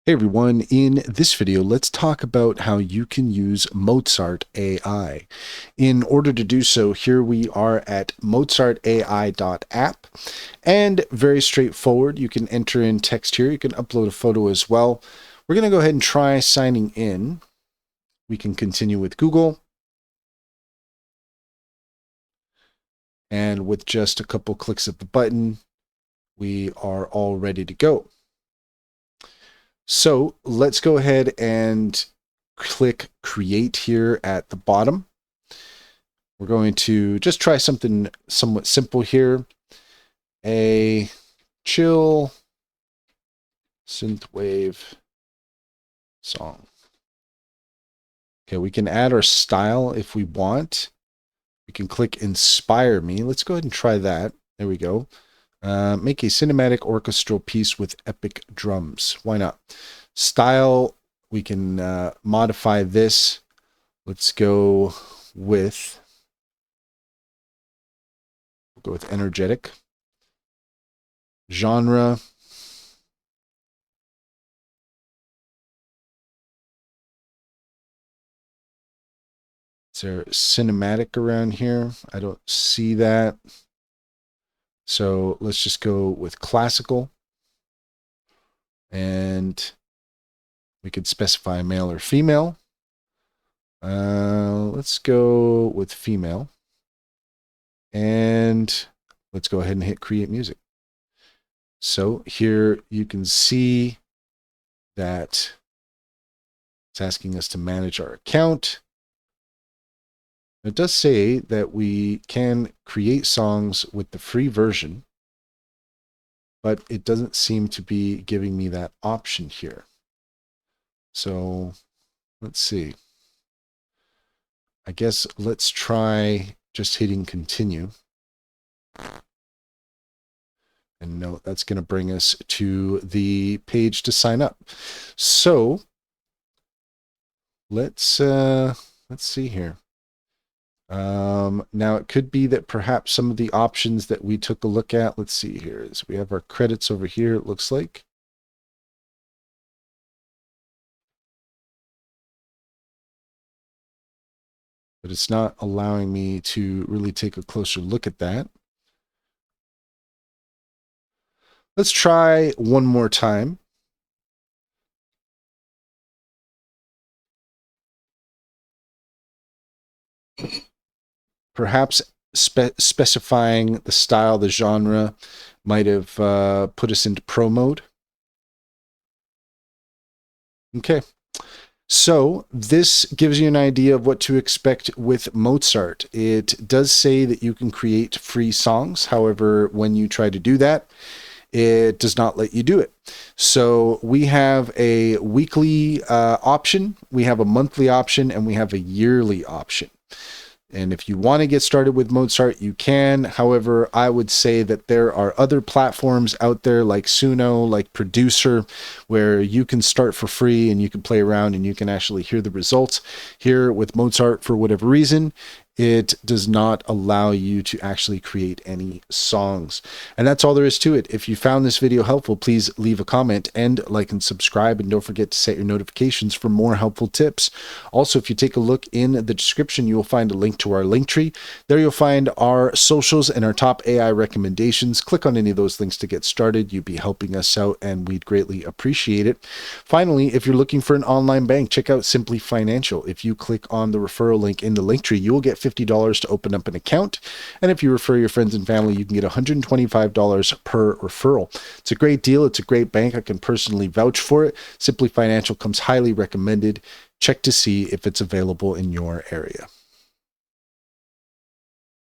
Hey everyone, in this video, let's talk about how you can use Mozart AI. In order to do so, here we are at mozartai.app, and very straightforward. You can enter in text here. You can upload a photo as well. We're going to go ahead and try signing in. We can continue with Google. And with just a couple clicks of the button, we are all ready to go. So let's go ahead and click create here at the bottom. We're going to just try something somewhat simple here. A chill synthwave song. Okay, we can add our style if we want. We can click inspire me. Let's go ahead and try that. There we go. Make a cinematic orchestral piece with epic drums. Why not? Style, we can modify this. Let's go with, energetic. Genre. Is there cinematic around here? I don't see that. So let's just go with classical. And we could specify male or female. Let's go with female. And let's go ahead and hit create music. So here you can see that it's asking us to manage our account. It does say that we can create songs with the free version, but it doesn't seem to be giving me that option here. So let's see. I guess let's try just hitting continue. And no, that's going to bring us to the page to sign up. So let's see here. Now it could be that perhaps some of the options that we took a look at, let's see here, is we have our credits over here, it looks like. But it's not allowing me to really take a closer look at that. Let's try one more time. Perhaps specifying the style, the genre, might have put us into pro mode. Okay. So this gives you an idea of what to expect with Mozart. It does say that you can create free songs. However, when you try to do that, it does not let you do it. So we have a weekly option, we have a monthly option, and we have a yearly option. And if you want to get started with Mozart, you can. However, I would say that there are other platforms out there like Suno, like Producer, where you can start for free and you can play around and you can actually hear the results. Here with Mozart, for whatever reason, it does not allow you to actually create any songs. And that's all there is to it. If you found this video helpful, please leave a comment and like and subscribe, and don't forget to set your notifications for more helpful tips. Also, if you take a look in the description, you will find a link to our link tree. There you'll find our socials and our top AI recommendations. Click on any of those links to get started. You'd be helping us out and we'd greatly appreciate it. Finally, if you're looking for an online bank, check out Simply Financial. If you click on the referral link in the link tree, you will get $50 to open up an account. And if you refer your friends and family, you can get $125 per referral. It's a great deal. It's a great bank. I can personally vouch for it. Simply Financial comes highly recommended. Check to see if it's available in your area.